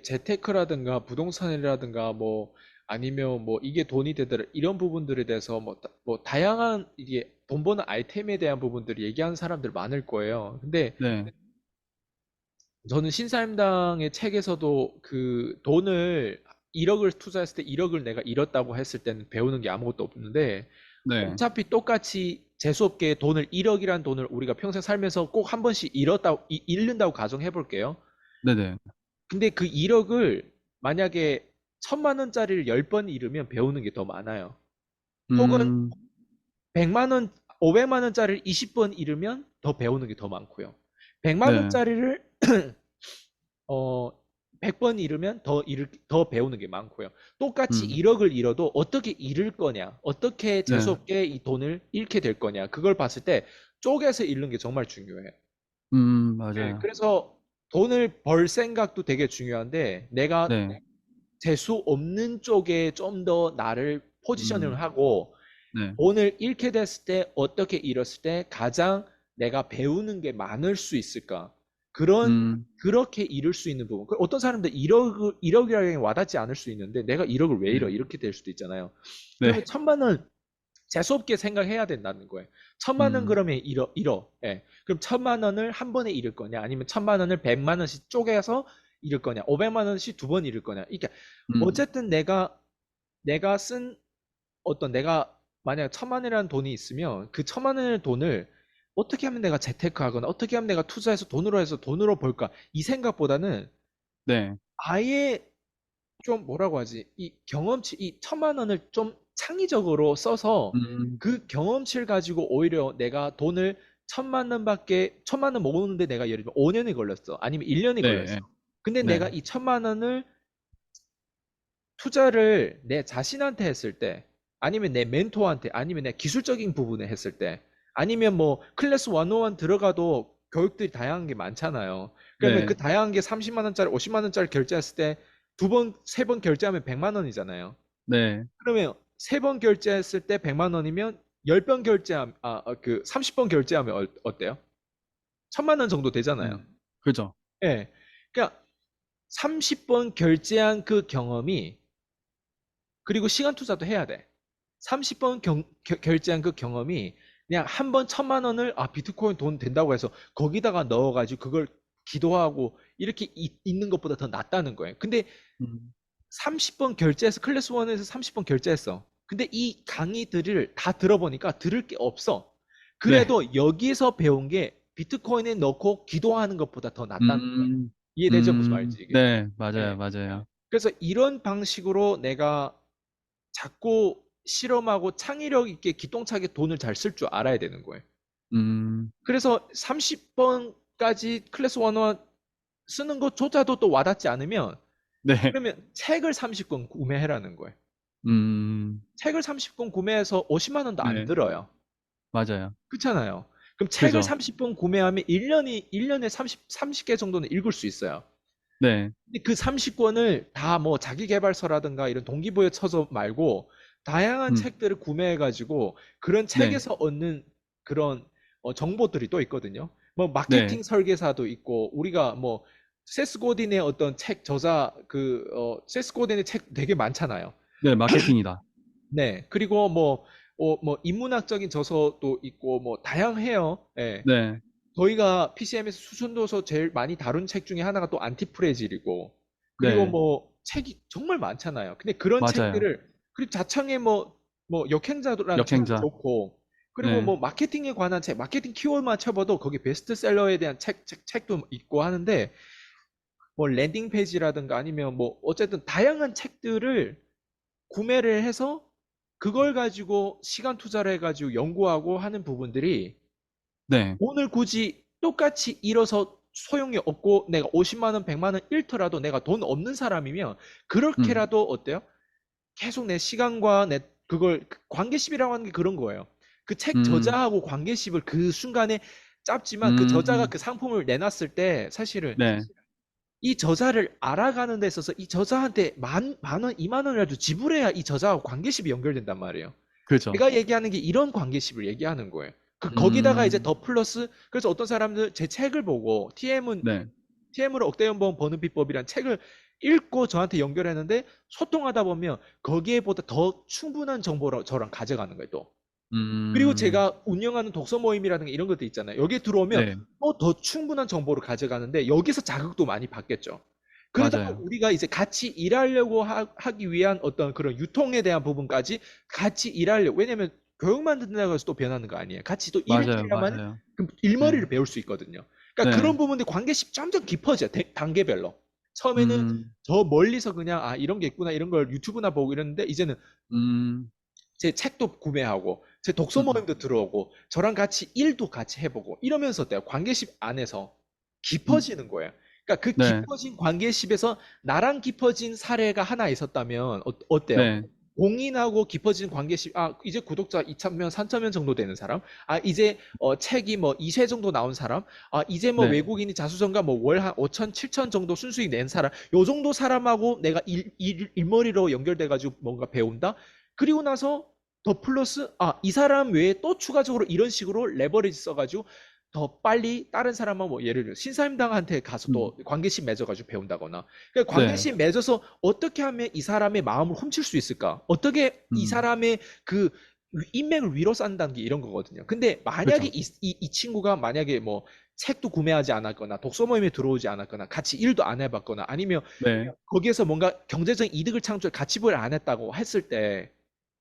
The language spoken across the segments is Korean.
재테크라든가 부동산이라든가 뭐 아니면 뭐 이게 돈이 되더라 이런 부분들에 대해서 뭐 다양한 이게 돈 버는 아이템에 대한 부분들을 얘기하는 사람들 많을 거예요. 근데 네, 저는 신사임당의 책에서도 그 돈을 1억을 투자했을 때 1억을 내가 잃었다고 했을 때는 배우는 게 아무것도 없는데 네, 어차피 똑같이 재수없게 돈을 1억이란 돈을 우리가 평생 살면서 꼭 한 번씩 잃는다고 가정해 볼게요. 네네. 근데 그 1억을 만약에 1,000만 원짜리를 10번 잃으면 배우는 게 더 많아요. 혹은 음, 100만 원, 500만 원짜리를 20번 잃으면 더 배우는 게 더 많고요. 100만 네, 원짜리를 어 100번 잃으면 더 배우는 게 많고요. 똑같이 음, 1억을 잃어도 어떻게 잃을 거냐, 어떻게 네, 재수없게 이 돈을 잃게 될 거냐, 그걸 봤을 때 쪼개서 잃는 게 정말 중요해요. 네, 맞아요. 그래서 돈을 벌 생각도 되게 중요한데 내가 네, 재수 없는 쪽에 좀 더 나를 포지셔닝을 음, 하고 네, 돈을 잃게 됐을 때 어떻게 잃었을 때 가장 내가 배우는 게 많을 수 있을까? 음, 그렇게 잃을 수 있는 부분. 어떤 사람들 1억이라는 와닿지 않을 수 있는데 내가 1억을 왜 잃어? 네, 이렇게 될 수도 있잖아요. 그러면 네, 1,000만 원 재수없게 생각해야 된다는 거예요. 1,000만 원 음, 그러면 잃어. 예. 그럼 1,000만 원을 한 번에 잃을 거냐? 아니면 1,000만 원을 100만 원씩 쪼개서 잃을 거냐? 500만 원씩 두 번 잃을 거냐? 그러니까 음, 어쨌든 내가 쓴 내가 만약 1,000만 원이라는 돈이 있으면 그 1,000만 원의 돈을 어떻게 하면 내가 재테크하거나 어떻게 하면 내가 투자해서 돈으로 벌까? 이 생각보다는 네, 아예 좀 뭐라고 하지? 이 1,000만 원을 좀 창의적으로 써서 음, 그 경험치를 가지고 오히려 내가 돈을 1,000만 원 모으는데 내가 예를 들면 5년이 걸렸어. 아니면 1년이 네, 걸렸어. 근데 내가 네, 이 1,000만 원을 투자를 내 자신한테 했을 때, 아니면 내 멘토한테, 아니면 내 기술적인 부분에 했을 때, 아니면 뭐 클래스 101 들어가도 교육들이 다양한 게 많잖아요. 그러면 그 네, 다양한 게 30만 원짜리, 50만 원짜리 결제했을 때 두 번, 세 번 결제하면 100만 원이잖아요. 네, 그러면 세 번 결제했을 때 100만 원이면 10번 결제하면 30번 결제하면 어때요? 1,000만 원 정도 되잖아요. 그죠. 예. 그러니까 30번 결제한 그 경험이 그리고 시간 투자도 해야 돼. 30번 결제한 그 경험이 그냥 한 번 1,000만 원을 비트코인 돈 된다고 해서 거기다가 넣어가지고 그걸 기도하고 이렇게 있는 것보다 더 낫다는 거예요. 근데 음, 30번 결제해서 클래스 1에서 30번 결제했어. 근데 이 강의들을 다 들어보니까 들을 게 없어. 네, 그래도 여기서 배운 게 비트코인에 넣고 기도하는 것보다 더 낫다는 거예요. 음, 이해되죠? 무슨 말인지 이게. 네, 맞아요, 예. 맞아요. 그래서 이런 방식으로 내가 자꾸 실험하고 창의력 있게 기똥차게 돈을 잘 쓸 줄 알아야 되는 거예요. 음, 그래서 30번까지 클래스 101 쓰는 것조차도 또 와닿지 않으면 네, 그러면 책을 30권 구매해라는 거예요. 음, 책을 30권 구매해서 50만 원도 안 네, 들어요. 맞아요. 그렇잖아요. 그럼 책을 그죠. 30권 구매하면 1년에 30개 정도는 읽을 수 있어요. 네, 근데 그 30권을 다 뭐 자기계발서라든가 이런 동기부여 쳐서 말고 다양한 음, 책들을 구매해가지고 그런 네, 책에서 얻는 그런 정보들이 또 있거든요. 뭐 네, 마케팅 설계사도 있고 우리가 뭐 세스 고딘의 어떤 책 저자 세스 고딘의 책 되게 많잖아요. 네, 마케팅이다. 네. 그리고 뭐 인문학적인 저서도 있고 뭐 다양해요. 예. 네, 저희가 PCM에서 수준도서 제일 많이 다룬 책 중에 하나가 또 안티프레질이고 그리고 네, 뭐 책이 정말 많잖아요. 근데 그런 맞아요. 책들을 그리고 자청의 뭐 역행자라는 책도 역행자. 좋고 그리고 네, 뭐 마케팅에 관한 책, 마케팅 키워드만 쳐봐도 거기 베스트셀러에 대한 책도 있고 하는데 뭐 랜딩 페이지라든가 아니면 뭐 어쨌든 다양한 책들을 구매를 해서 그걸 가지고 시간 투자를 해가지고 연구하고 하는 부분들이 네, 돈을 굳이 똑같이 잃어서 소용이 없고 내가 50만 원, 100만 원 잃더라도 내가 돈 없는 사람이면 음, 그렇게라도 어때요? 계속 내 시간과 내 그걸 관계십이라고 하는 게 그런 거예요. 그 책 음, 저자하고 관계십을 그 순간에 짭지만 그 저자가 음, 그 상품을 내놨을 때 사실은 네, 이 저자를 알아가는 데 있어서 이 저자한테 만 원, 2만 원이라도 지불해야 이 저자하고 관계십이 연결된단 말이에요. 그죠. 제가 얘기하는 게 이런 관계십을 얘기하는 거예요. 거기다가 이제 음, 더 플러스 그래서 어떤 사람들 제 책을 보고 네, TM으로 억대연봉 버는 비법이란 책을 읽고 저한테 연결했는데 소통하다 보면 거기에보다 더 충분한 정보를 저랑 가져가는 거예요, 또. 그리고 음, 제가 운영하는 독서 모임이라든가 이런 것도 있잖아요. 여기에 들어오면 네, 또 더 충분한 정보를 가져가는데 여기서 자극도 많이 받겠죠. 그러다가 맞아요. 우리가 이제 같이 일하려고 하기 위한 어떤 그런 유통에 대한 부분까지 같이 일하려고. 왜냐면 교육만 듣는다고 해서 또 변하는 거 아니에요. 같이 또 일을 맞아요. 해야만 맞아요. 그 네, 일머리를 배울 수 있거든요. 그러니까 네, 그런 부분들 관계식 점점 깊어져요. 단계별로. 처음에는 음, 저 멀리서 그냥 아 이런 게 있구나 이런 걸 유튜브나 보고 이랬는데 이제는 음, 제 책도 구매하고 제 독서 음, 모임도 들어오고 저랑 같이 일도 같이 해보고 이러면서 어때요? 관계십 안에서 음, 깊어지는 거예요. 그러니까 그 네, 깊어진 관계십에서 나랑 깊어진 사례가 하나 있었다면 어때요? 네, 공인하고 깊어진 관계십, 아, 이제 구독자 2,000명, 3,000명 정도 되는 사람, 아, 이제 책이 뭐 2쇄 정도 나온 사람, 아, 이제 뭐 네, 외국인이 자수성가 뭐 월 한 5천, 7천 정도 순수익 낸 사람, 요 정도 사람하고 내가 일머리로 연결돼가지고 뭔가 배운다? 그리고 나서 더 플러스 아, 이 사람 외에 또 추가적으로 이런 식으로 레버리지 써가지고 더 빨리 다른 사람은 뭐 예를 들어 신사임당한테 가서 음, 또 관계심 맺어가지고 배운다거나 그러니까 네, 관계심 맺어서 어떻게 하면 이 사람의 마음을 훔칠 수 있을까? 어떻게 이 음, 사람의 그 인맥을 위로 쌓는다는 게 이런 거거든요. 근데 만약에 그렇죠. 이 친구가 만약에 뭐 책도 구매하지 않았거나 독서 모임에 들어오지 않았거나 같이 일도 안 해봤거나 아니면 네, 거기에서 뭔가 경제적 이득을 창출 가치 부여를 안 했다고 했을 때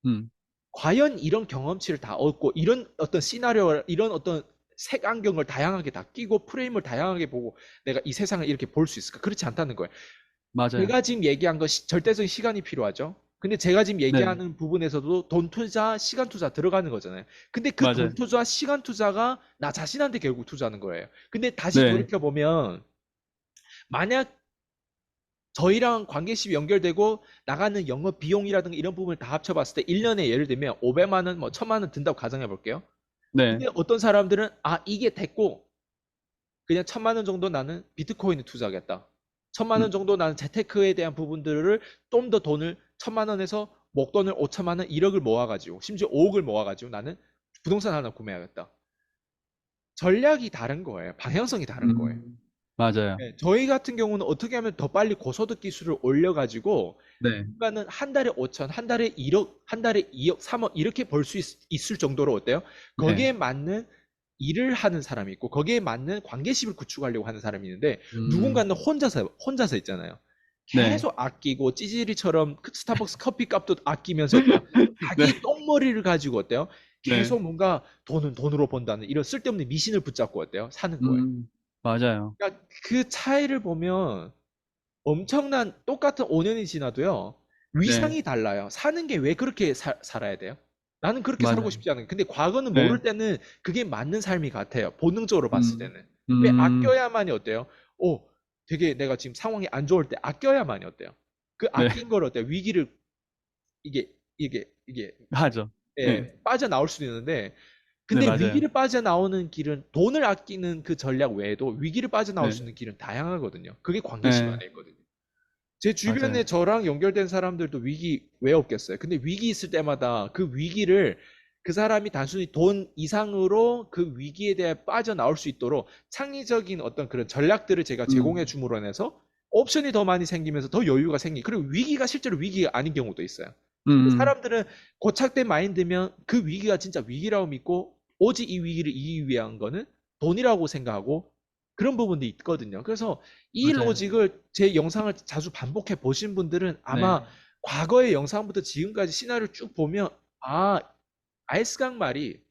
음, 과연 이런 경험치를 다 얻고 이런 어떤 시나리오 이런 어떤 색안경을 다양하게 다 끼고 프레임을 다양하게 보고 내가 이 세상을 이렇게 볼 수 있을까? 그렇지 않다는 거예요. 맞아요. 제가 지금 얘기한 건 절대적인 시간이 필요하죠. 근데 제가 지금 네, 얘기하는 부분에서도 돈 투자, 시간 투자 들어가는 거잖아요. 근데 그 돈 맞아요. 투자, 시간 투자가 나 자신한테 결국 투자하는 거예요. 근데 다시 네, 돌이켜 보면 만약 저희랑 관계십이 연결되고 나가는 영업 비용이라든가 이런 부분을 다 합쳐봤을 때 1년에 예를 들면 500만 원, 뭐 1000만 원 든다고 가정해 볼게요. 네, 근데 어떤 사람들은 아 이게 됐고 그냥 1000만 원 정도 나는 비트코인에 투자하겠다. 1000만 원 음, 정도 나는 재테크에 대한 부분들을 좀 더 돈을 1000만 원에서 목돈을 5천만 원, 1억을 모아가지고 심지어 5억을 모아가지고 나는 부동산 하나 구매하겠다. 전략이 다른 거예요. 방향성이 다른 거예요. 음, 맞아요. 네, 저희 같은 경우는 어떻게 하면 더 빨리 고소득 기술을 올려가지고 네, 누군가는 한 달에 5천, 한 달에 1억, 한 달에 2억, 3억 이렇게 벌 수 있을 정도로 어때요? 네, 거기에 맞는 일을 하는 사람이 있고 거기에 맞는 관계십을 구축하려고 하는 사람이 있는데 음, 누군가는 혼자서 있잖아요. 네, 계속 아끼고 찌질이처럼 스타벅스 커피 값도 아끼면서 어때요? 네, 자기 똥머리를 가지고 어때요? 네, 계속 뭔가 돈은 돈으로 번다는 이런 쓸데없는 미신을 붙잡고 어때요? 사는 거예요. 맞아요. 그러니까 그 차이를 보면 엄청난 똑같은 5년이 지나도요. 네, 위상이 달라요. 사는 게 왜 그렇게 살아야 돼요? 나는 그렇게 살고 맞아요. 싶지 않은. 근데 과거는 모를 네, 때는 그게 맞는 삶이 같아요. 본능적으로 봤을 음, 때는. 왜 음, 아껴야만이 어때요? 오, 되게 내가 지금 상황이 안 좋을 때 아껴야만이 어때요? 그 네, 아낀 걸 어때요? 위기를 이게 하죠. 네, 예, 빠져나올 수도 있는데 네, 근데 맞아요. 위기를 빠져나오는 길은 돈을 아끼는 그 전략 외에도 위기를 빠져나올 네, 수 있는 길은 다양하거든요. 그게 관계심 네, 안에 있거든요. 제 주변에 맞아요. 저랑 연결된 사람들도 위기 왜 없겠어요? 근데 위기 있을 때마다 그 위기를 그 사람이 단순히 돈 이상으로 그 위기에 대해 빠져나올 수 있도록 창의적인 어떤 그런 전략들을 제가 제공해 음, 줌으로 인해서 옵션이 더 많이 생기면서 더 여유가 그리고 위기가 실제로 위기가 아닌 경우도 있어요. 근데 음, 사람들은 고착된 마인드면 그 위기가 진짜 위기라고 믿고 오직 이 위기를 이기기 위한 거는 돈이라고 생각하고 그런 부분도 있거든요. 그래서 이 맞아요. 로직을 제 영상을 자주 반복해 보신 분들은 네, 아마 과거의 영상부터 지금까지 시나리오를 쭉 보면 아, 아이스강 말이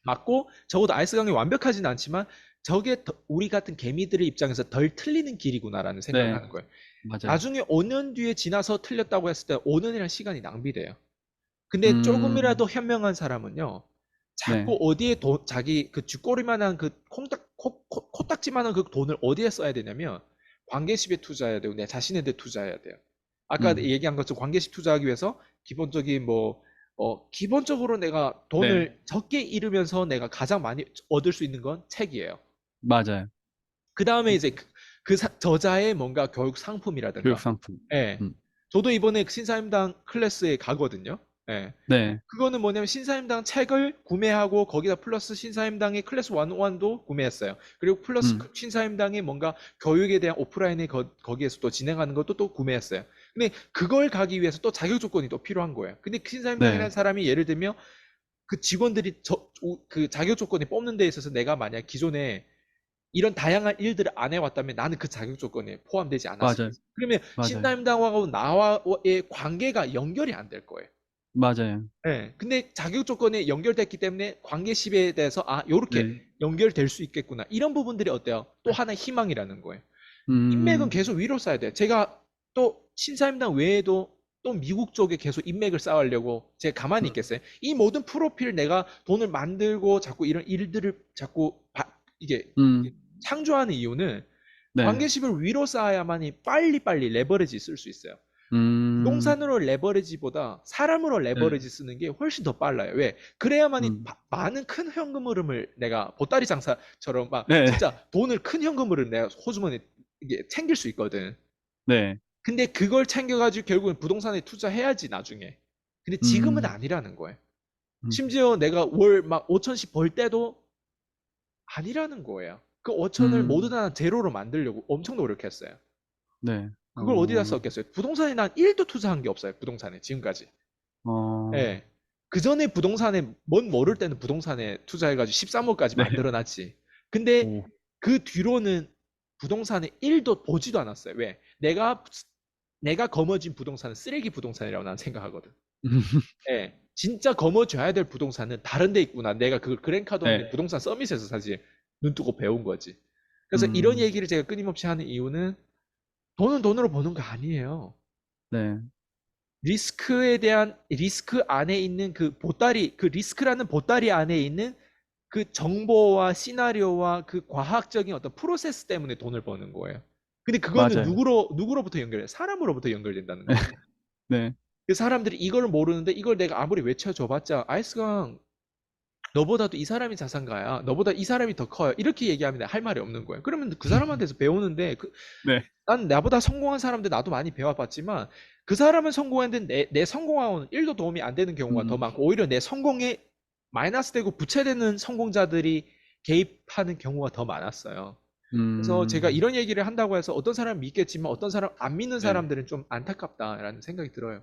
맞고 적어도 아이스강이 완벽하진 않지만 저게 우리 같은 개미들의 입장에서 덜 틀리는 길이구나라는 생각을 네, 하는 거예요. 맞아요. 나중에 5년 뒤에 지나서 틀렸다고 했을 때 5년이라는 시간이 낭비돼요. 근데 음, 조금이라도 현명한 사람은요. 자꾸 네, 어디에 자기 그 쥐꼬리만한 그 코딱지만한 그 돈을 어디에 써야 되냐면 관계십에 투자해야 되고 내 자신에 대해 투자해야 돼요. 아까 음, 얘기한 것처럼 관계십 투자하기 위해서 기본적인 뭐 기본적으로 내가 네, 돈을 적게 잃으면서 내가 가장 많이 얻을 수 있는 건 책이에요. 맞아요. 그 다음에 이제 저자의 뭔가 교육 상품이라든가. 교육 상품. 예. 음, 저도 이번에 신사임당 클래스에 가거든요. 예. 네. 그거는 뭐냐면 신사임당 책을 구매하고 거기다 플러스 신사임당의 클래스 101도 구매했어요. 그리고 플러스 음. 신사임당의 뭔가 교육에 대한 오프라인의 거기에서 또 진행하는 것도 또 구매했어요. 근데 그걸 가기 위해서 또 자격 조건이 또 필요한 거예요. 근데 그 신사임당이라는 네. 사람이 예를 들면 그 직원들이 그 자격 조건이 뽑는 데 있어서 내가 만약 기존에 이런 다양한 일들을 안 해왔다면 나는 그 자격 조건에 포함되지 않았을 수 맞아요. 있어요. 그러면 맞아요. 신사임당하고 나와의 관계가 연결이 안 될 거예요. 맞아요. 예. 근데 자격 조건에 연결됐기 때문에 관계십에 대해서 아, 요렇게 네. 연결될 수 있겠구나. 이런 부분들이 어때요? 또 하나의 희망이라는 거예요. 인맥은 음. 계속 위로 쌓아야 돼요. 제가 또 신사임당 외에도 또 미국 쪽에 계속 인맥을 쌓으려고 제가 가만히 음. 있겠어요? 이 모든 프로필 내가 돈을 만들고 자꾸 이런 일들을 자꾸 이게 음. 창조하는 이유는 네. 관계십을 위로 쌓아야만이 빨리빨리 레버리지 쓸 수 있어요. 음. 부동산으로 레버리지보다 사람으로 네. 레버리지 쓰는 게 훨씬 더 빨라요. 왜? 그래야만이 음. 많은 큰 현금 흐름을 내가 보따리 장사처럼 막 네. 진짜 돈을 큰 현금 흐름 내가 호주머니 이게 챙길 수 있거든. 네. 근데 그걸 챙겨가지고 결국은 부동산에 투자해야지 나중에. 근데 지금은 음. 아니라는 거예요. 음. 심지어 내가 월 막 5천씩 벌 때도 아니라는 거예요. 그 5천을 모두 음. 다 제로로 만들려고 엄청 노력했어요. 네. 그걸 어디다 어. 썼겠어요? 부동산에 난 1도 투자한 게 없어요. 부동산에 지금까지. 어. 예. 그 전에 부동산에 뭔 모를 때는 부동산에 투자해가지고 13억까지 네. 만들어놨지. 근데 오. 그 뒤로는 부동산에 1도 보지도 않았어요. 왜? 내가 거머쥔 부동산은 쓰레기 부동산이라고 나는 생각하거든. 예. 진짜 거머쥐어야 될 부동산은 다른 데 있구나. 내가 그걸 그랜카도 없는 네. 부동산 서밋에서 사실 눈 뜨고 배운 거지. 그래서 이런 음. 얘기를 제가 끊임없이 하는 이유는 돈은 돈으로 버는 거 아니에요. 네. 리스크 안에 있는 그 리스크라는 보따리 안에 있는 그 정보와 시나리오와 그 과학적인 어떤 프로세스 때문에 돈을 버는 거예요. 근데 그거는 맞아요. 누구로부터 연결해? 사람으로부터 연결된다는 거예요. 네. 그 사람들이 이걸 모르는데 이걸 내가 아무리 외쳐줘봤자 아이스강 너보다도 이 사람이 자산가야. 너보다 이 사람이 더 커요. 이렇게 얘기하면 할 말이 없는 거예요. 그러면 그 사람한테서 배우는데 네. 난 나보다 성공한 사람들 나도 많이 배워봤지만 그 사람은 성공했는데 내 성공하고는 1도 도움이 안 되는 경우가 더 음. 많고 오히려 내 성공에 마이너스 되고 부채되는 성공자들이 개입하는 경우가 더 많았어요. 그래서 제가 음. 이런 얘기를 한다고 해서 어떤 사람은 믿겠지만 어떤 사람 안 믿는 네. 사람들은 좀 안타깝다라는 생각이 들어요.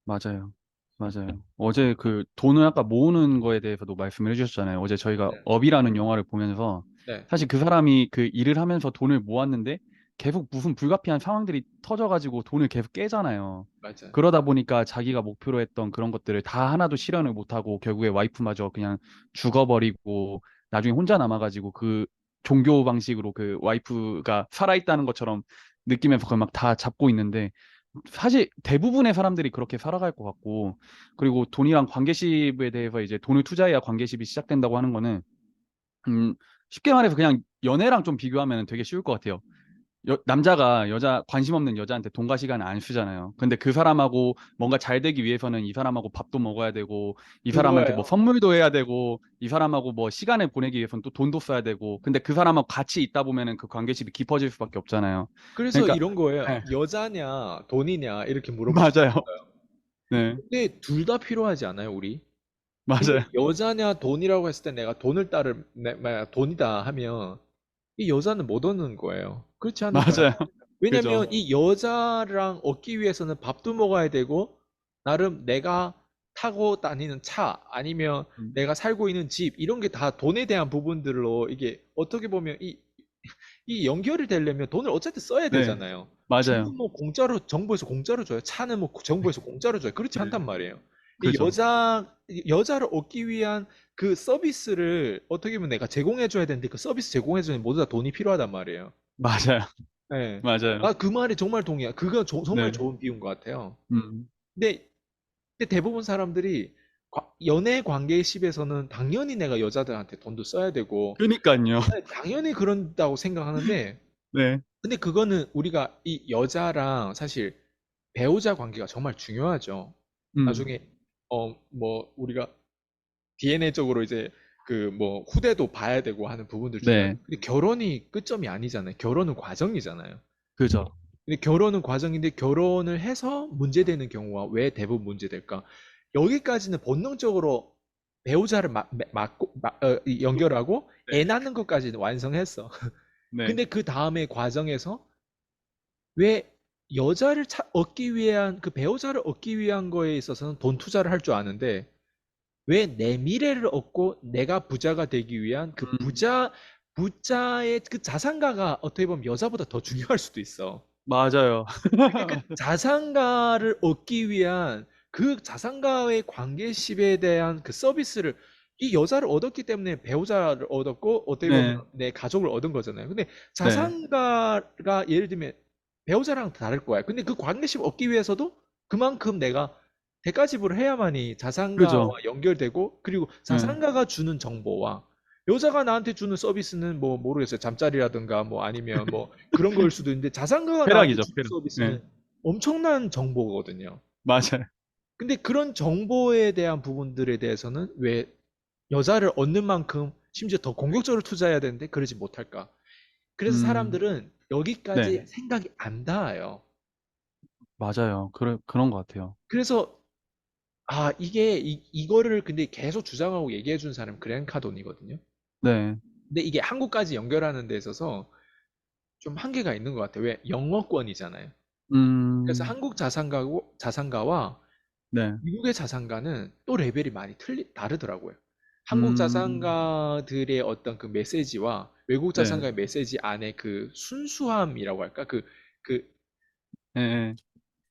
맞아요. 맞아요. 어제 그 돈을 아까 모으는 거에 대해서도 말씀을 해주셨잖아요. 어제 저희가 네. 업이라는 영화를 보면서 네. 사실 그 사람이 그 일을 하면서 돈을 모았는데 계속 무슨 불가피한 상황들이 터져가지고 돈을 계속 깨잖아요. 맞아요. 그러다 보니까 자기가 목표로 했던 그런 것들을 다 하나도 실현을 못하고 결국에 와이프마저 그냥 죽어버리고 나중에 혼자 남아가지고 그 종교 방식으로 그 와이프가 살아있다는 것처럼 느끼면서 그걸 막 다 잡고 있는데 사실 대부분의 사람들이 그렇게 살아갈 것 같고 그리고 돈이랑 관계십에 대해서 이제 돈을 투자해야 관계십이 시작된다고 하는 거는 음 쉽게 말해서 그냥 연애랑 좀 비교하면 되게 쉬울 것 같아요. 남자가 여자 관심 없는 여자한테 돈과 시간을 안 쓰잖아요. 근데 그 사람하고 뭔가 잘 되기 위해서는 이 사람하고 밥도 먹어야 되고 이 사람한테 뭐 그거예요. 선물도 해야 되고 이 사람하고 뭐 시간을 보내기 위해서는 또 돈도 써야 되고 근데 그 사람하고 같이 있다 보면은 그 관계십이 깊어질 수밖에 없잖아요. 그래서 그러니까 이런 거예요. 네, 여자냐, 돈이냐, 이렇게 물어볼 수도 맞아요. 있어요. 네, 근데 둘 다 필요하지 않아요, 우리? 근데 맞아요. 여자냐, 돈이라고 했을 때 내가 돈이다 하면 이 여자는 못 얻는 거예요. 그렇지 않을까요? 맞아요. 그죠. 왜냐면 이 여자랑 얻기 위해서는 밥도 먹어야 되고, 나름 내가 타고 다니는 차, 아니면 음, 내가 살고 있는 집, 이런 게 다 돈에 대한 부분들로 이게 어떻게 보면 이 연결이 되려면 돈을 어쨌든 써야 네, 되잖아요. 맞아요. 집은 뭐 공짜로 정부에서 공짜로 줘요. 차는 뭐 정부에서 공짜로 줘요. 그렇지 네, 않단 말이에요. 이 그죠. 여자를 얻기 위한 그 서비스를 어떻게 보면 내가 제공해 줘야 되는데 그 서비스 제공해 주는 모두 다 돈이 필요하단 말이에요. 맞아요. 예. 맞아요. 나 그 말이 정말 동의야. 그건 정말 네, 좋은 비유인 것 같아요. 음, 근데, 근데 대부분 사람들이 연애 관계십에서는 당연히 내가 여자들한테 돈도 써야 되고 그니까요. 당연히 그런다고 생각하는데 네, 근데 그거는 우리가 이 여자랑 사실 배우자 관계가 정말 중요하죠. 음, 나중에 뭐 우리가 DNA적으로 이제 그 뭐 후대도 봐야 되고 하는 부분들 중요하죠. 네, 근데 결혼이 끝점이 아니잖아요. 결혼은 과정이잖아요. 그죠. 근데 결혼은 과정인데 결혼을 해서 문제되는 경우가 왜 대부분 문제될까? 여기까지는 본능적으로 배우자를 연결하고 애 네. 낳는 것까지는 완성했어. 네. 근데 그 다음에 과정에서 왜 여자를 얻기 위한 그 배우자를 얻기 위한 거에 있어서는 돈 투자를 할 줄 아는데 왜 내 미래를 얻고 내가 부자가 되기 위한 그 음, 부자의 그 자산가가 어떻게 보면 여자보다 더 중요할 수도 있어. 맞아요. 그게 그 자산가를 얻기 위한 그 자산가의 관계십에 대한 그 서비스를 이 여자를 얻었기 때문에 배우자를 얻었고 어떻게 보면 네. 내 가족을 얻은 거잖아요. 근데 네. 자산가가 예를 들면 배우자랑 다를 거야. 근데 그 관계심 얻기 위해서도 그만큼 내가 대가 지불을 해야만이 자산가와 그죠. 연결되고 그리고 네. 자산가가 주는 정보와 여자가 나한테 주는 서비스는 뭐 모르겠어요. 잠자리라든가 뭐 아니면 뭐 그런 거일 수도 있는데 자산가가 나한테 쾌락이죠, 주는 쾌락. 네. 서비스는 엄청난 정보거든요. 맞아요. 근데 그런 정보에 대한 부분들에 대해서는 왜 여자를 얻는 만큼 심지어 더 공격적으로 투자해야 되는데 그러지 못할까? 그래서 음, 사람들은 여기까지 네. 생각이 안 닿아요. 맞아요. 그런 것 같아요. 그래서 이게 이거를 근데 계속 주장하고 얘기해 준 사람은 그랜 카돈이거든요. 네. 근데 이게 한국까지 연결하는 데 있어서 좀 한계가 있는 것 같아요. 왜 영어권이잖아요. 그래서 음, 한국 자산가와 네. 미국의 자산가는 또 레벨이 많이 다르더라고요. 한국 음, 자산가들의 어떤 그 메시지와 외국 네. 자산가의 메시지 안에 그 순수함이라고 할까? 그 예, 예.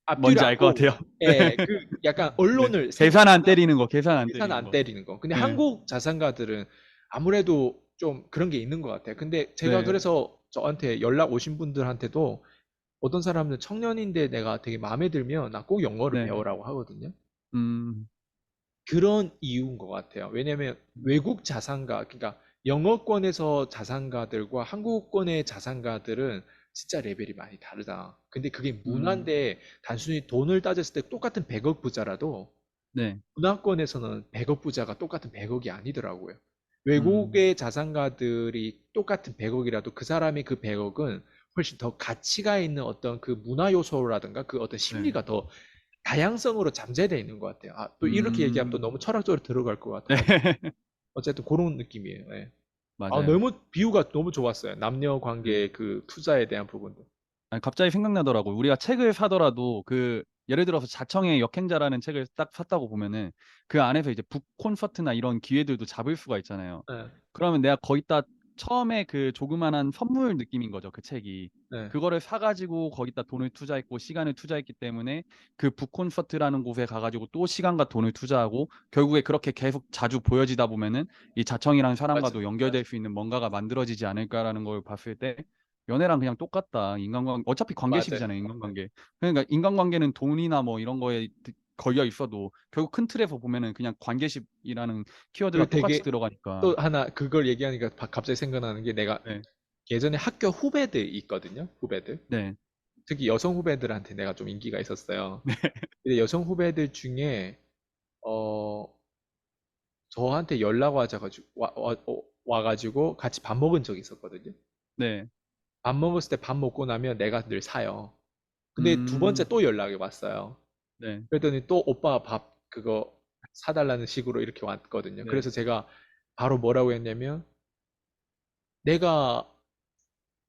앞뒤를 뭔지 알 것 안고, 같아요. 예, 그 약간 네. 언론을 계산 안 생각하나? 때리는 거, 계산 안 계산 때리는 안 거. 때리는 거. 근데 예. 한국 자산가들은 아무래도 좀 그런 게 있는 것 같아요. 근데 제가 네. 그래서 저한테 연락 오신 분들한테도 어떤 사람은 청년인데 내가 되게 마음에 들면 나 꼭 영어를 네. 배우라고 하거든요. 음, 그런 이유인 것 같아요. 왜냐면 외국 자산가, 그러니까 영어권에서 자산가들과 한국권의 자산가들은 진짜 레벨이 많이 다르다. 근데 그게 음, 문화인데 단순히 돈을 따졌을 때 똑같은 100억 부자라도 네. 문화권에서는 100억 부자가 똑같은 100억이 아니더라고요. 음, 외국의 자산가들이 똑같은 100억이라도 그 사람의 그 100억은 훨씬 더 가치가 있는 어떤 그 문화 요소라든가 그 어떤 네. 심리가 더 다양성으로 잠재되어 있는 것 같아요. 또 이렇게 얘기하면 또 음, 너무 철학적으로 들어갈 것 네. 같아가지고. 어쨌든 그런 느낌이에요. 예. 맞아요. 너무 비유가 너무 좋았어요. 남녀 네. 관계의 그 투자에 대한 부분도. 아니, 갑자기 생각나더라고요. 우리가 책을 사더라도 예를 들어서 자청의 역행자라는 책을 딱 샀다고 보면은 그 안에서 이제 북 콘서트나 이런 기회들도 잡을 수가 있잖아요. 예, 그러면 내가 거기다 처음에 그 조그만한 선물 느낌인 거죠, 그 책이. 예, 그거를 사가지고 거기다 돈을 투자했고 시간을 투자했기 때문에 그 북 콘서트라는 곳에 가가지고 또 시간과 돈을 투자하고 결국에 그렇게 계속 자주 보여지다 보면은 이 자청이라는 맞아. 사람과도 연결될 수 있는 뭔가가 만들어지지 않을까라는 걸 봤을 때 연애랑 그냥 똑같다. 어차피 맞아요. 관계식이잖아요, 인간관계. 그러니까 인간관계는 돈이나 뭐 이런 거에 걸려 있어도 결국 큰 틀에서 보면은 그냥 관계식이라는 키워드가 그 똑같이 되게 들어가니까. 또 하나 그걸 얘기하니까 갑자기 생각나는 게 내가 네, 예전에 학교 후배들 있거든요. 후배들. 네, 특히 여성 후배들한테 내가 좀 인기가 있었어요. 네, 근데 여성 후배들 중에 어 저한테 연락 와가지고 같이 밥 먹은 적이 있었거든요. 네. 밥 먹었을 때 밥 먹고 나면 내가 늘 사요. 근데 두 번째 음, 또 연락이 왔어요. 네, 그랬더니 또 오빠 밥 그거 사달라는 식으로 이렇게 왔거든요. 네, 그래서 제가 바로 뭐라고 했냐면 내가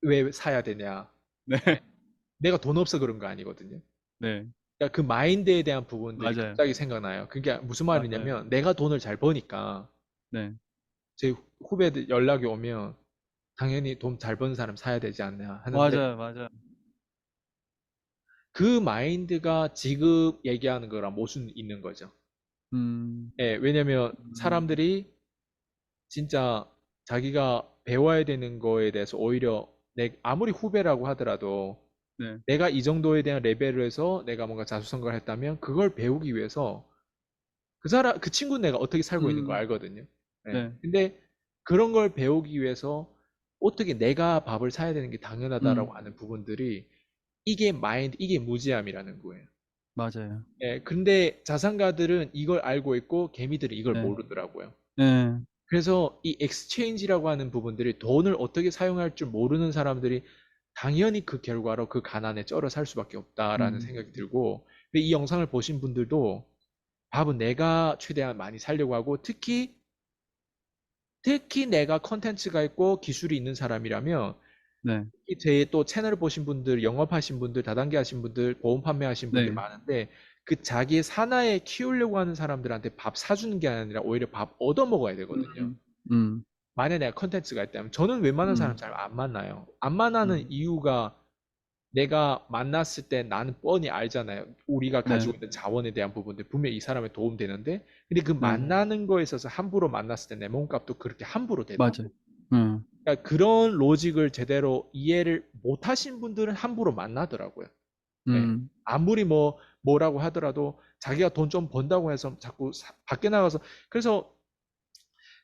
왜 사야 되냐? 네, 예. 내가 돈 없어 그런 거 아니거든요. 네. 그러니까 그 마인드에 대한 부분들이 맞아요, 갑자기 생각나요. 그게 무슨 맞아요. 말이냐면 내가 돈을 잘 버니까 네, 제 후배들 연락이 오면 당연히 돈 잘 버는 사람 사야 되지 않냐 하는데 맞아요, 맞아요. 그 마인드가 지금 얘기하는 거랑 모순 있는 거죠. 음, 예, 왜냐면 음, 사람들이 진짜 자기가 배워야 되는 거에 대해서 오히려 아무리 후배라고 하더라도 네, 내가 이 정도에 대한 레벨에서 내가 뭔가 자수성가를 했다면 그걸 배우기 위해서 그 친구는 내가 어떻게 살고 있는 거 음, 알거든요. 예. 네, 근데 그런 걸 배우기 위해서 어떻게 내가 밥을 사야 되는 게 당연하다라고 음, 하는 부분들이 이게 무지함이라는 거예요. 맞아요. 예. 근데 자산가들은 이걸 알고 있고 개미들은 이걸 네, 모르더라고요. 네, 그래서 이 엑스체인지라고 하는 부분들이 돈을 어떻게 사용할 줄 모르는 사람들이 당연히 그 결과로 그 가난에 쩔어 살 수밖에 없다라는 음, 생각이 들고 근데 이 영상을 보신 분들도 밥은 내가 최대한 많이 살려고 하고, 특히 내가 컨텐츠가 있고 기술이 있는 사람이라면 네, 이 제 또 채널을 보신 분들, 영업하신 분들, 다단계 하신 분들, 보험 판매하신 분들 네, 많은데 그 자기의 사나에 키우려고 하는 사람들한테 밥 사주는 게 아니라 오히려 밥 얻어 먹어야 되거든요. 음, 음, 만약에 내가 컨텐츠가 있다면 저는 웬만한 사람 음, 잘 안 만나요. 안 만나는 음, 이유가 내가 만났을 때 나는 뻔히 알잖아요. 우리가 네, 가지고 있는 자원에 대한 부분들 분명히 이 사람에 도움되는데 근데 그 네, 만나는 거에 있어서 함부로 만났을 때 내 몸값도 그렇게 함부로 되더라고. 맞아요. 음, 그러니까 그런 로직을 제대로 이해를 못 하신 분들은 함부로 만나더라고요. 예. 음, 아무리 뭐라고 하더라도 자기가 돈 좀 번다고 해서 자꾸 밖에 나가서 그래서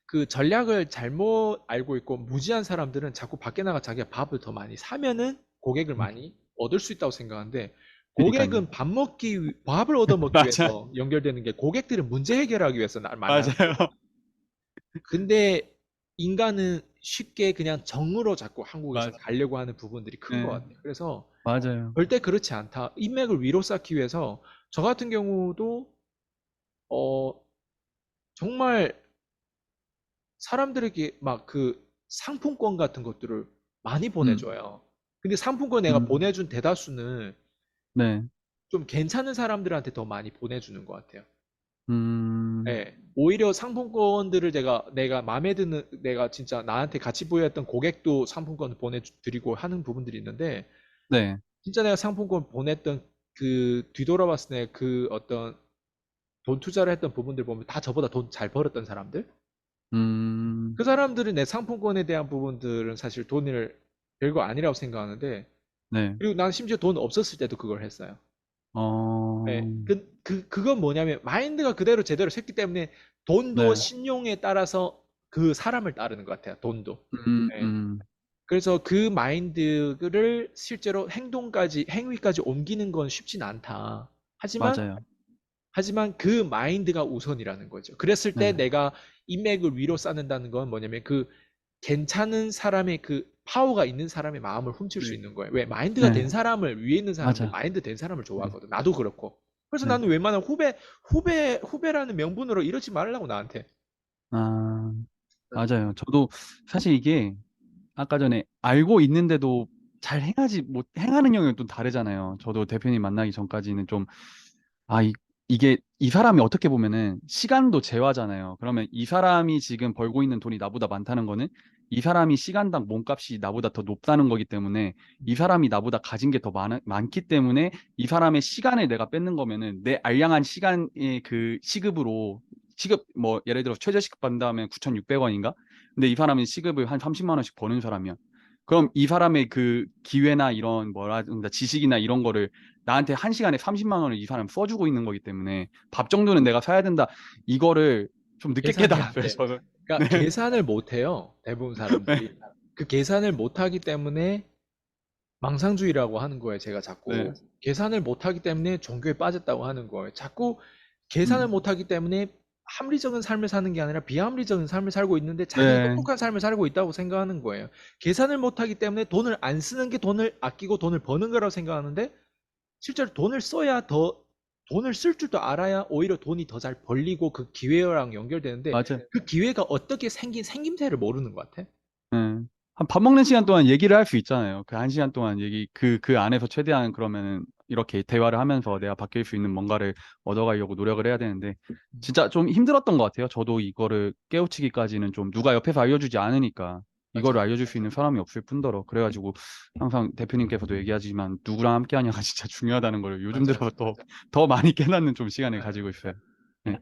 그 전략을 잘못 알고 있고 무지한 사람들은 자꾸 밖에 나가 자기가 밥을 더 많이 사면은 고객을 많이 얻을 수 있다고 생각하는데 그니까요. 고객은 밥을 얻어 먹기 맞아, 위해서 연결되는 게 고객들은 문제 해결하기 위해서 날 만나는 맞아요. 거거든. 근데 인간은 쉽게 그냥 정으로 자꾸 한국에서 맞아, 가려고 하는 부분들이 큰 것 네, 같아요. 그래서 맞아요. 절대 그렇지 않다. 인맥을 위로 쌓기 위해서 저 같은 경우도 어 정말 사람들에게 막 그 상품권 같은 것들을 많이 음, 보내줘요. 근데 상품권 내가 음, 보내준 대다수는 네, 좀 괜찮은 사람들한테 더 많이 보내주는 것 같아요. 음, 예. 오히려 상품권들을 내가 마음에 드는, 내가 진짜 나한테 가치 부여했던 고객도 상품권을 보내드리고 하는 부분들이 있는데, 네, 진짜 내가 상품권 보냈던 그 뒤돌아봤을 때 그 어떤 돈 투자를 했던 부분들 보면 다 저보다 돈 잘 벌었던 사람들? 음, 그 사람들은 내 상품권에 대한 부분들은 사실 돈을 별거 아니라고 생각하는데, 네, 그리고 난 심지어 돈 없었을 때도 그걸 했어요. 예. 어, 그건 뭐냐면, 마인드가 그대로 제대로 샜기 때문에 돈도 네, 신용에 따라서 그 사람을 따르는 것 같아요. 돈도. 음, 예. 음, 그래서 그 마인드를 실제로 행위까지 옮기는 건 쉽진 않다. 맞아요. 하지만 그 마인드가 우선이라는 거죠. 그랬을 때 네, 내가 인맥을 위로 쌓는다는 건 뭐냐면 그 괜찮은 사람의 그 파워가 있는 사람의 마음을 훔칠 수 네, 있는 거예요. 왜? 마인드가 네, 된 사람을 위에 있는 사람들 맞아. 마인드 된 사람을 네, 좋아하거든. 나도 그렇고. 그래서 네. 나는 웬만하면 후배라는 명분으로 이러지 말라고 나한테. 아, 맞아요. 저도 사실 이게 아까 전에 알고 있는데도 잘 행하는 영역이 또 다르잖아요. 저도 대표님 만나기 전까지는 좀, 아, 이게, 이 사람이 어떻게 보면은 시간도 재화잖아요. 그러면 이 사람이 지금 벌고 있는 돈이 나보다 많다는 거는 이 사람이 시간당 몸값이 나보다 더 높다는 거기 때문에 이 사람이 나보다 가진 게 더 많기 때문에 이 사람의 시간을 내가 뺏는 거면은 내 알량한 시간의 그 시급, 뭐, 예를 들어 최저시급 받는다면 9,600원인가? 근데 이 사람은 시급을 한 30만 원씩 버는 사람이야. 그럼 이 사람의 그 기회나 이런 뭐라 든가 지식이나 이런 거를 나한테 한 시간에 30만 원을 이 사람 써주고 있는 거기 때문에 밥 정도는 내가 사야 된다. 이거를 좀 늦게 계산이 안 깨달았어요, 돼. 저는. 그러니까 네, 계산을 못 해요. 대부분 네, 사람들이. 그 계산을 못 하기 때문에 망상주의라고 하는 거예요. 제가 네, 자꾸 계산을 못 하기 때문에 종교에 빠졌다고 하는 거예요. 자꾸 계산을 음, 못 하기 때문에 합리적인 삶을 사는 게 아니라 비합리적인 삶을 살고 있는데 자기는 네, 똑똑한 삶을 살고 있다고 생각하는 거예요. 계산을 못 하기 때문에 돈을 안 쓰는 게 돈을 아끼고 돈을 버는 거라고 생각하는데 실제로 돈을 쓸 줄도 알아야 오히려 돈이 더 잘 벌리고 그 기회랑 연결되는데 맞아요. 그 기회가 어떻게 생김새를 모르는 것 같아. 네. 한 밥 먹는 시간 동안 얘기를 할 수 있잖아요. 그 한 시간 동안 그 안에서 최대한 그러면은 이렇게 대화를 하면서 내가 바뀔 수 있는 뭔가를 얻어가려고 노력을 해야 되는데, 진짜 좀 힘들었던 것 같아요. 저도 이거를 깨우치기까지는 좀 누가 옆에서 알려주지 않으니까, 이거를 맞아. 알려줄 수 있는 사람이 없을 뿐더러. 그래가지고 항상 대표님께서도 얘기하지만 누구랑 함께 하냐가 진짜 중요하다는 걸 요즘 맞아요. 들어서 더 많이 깨닫는 좀 시간을 가지고 있어요. 네.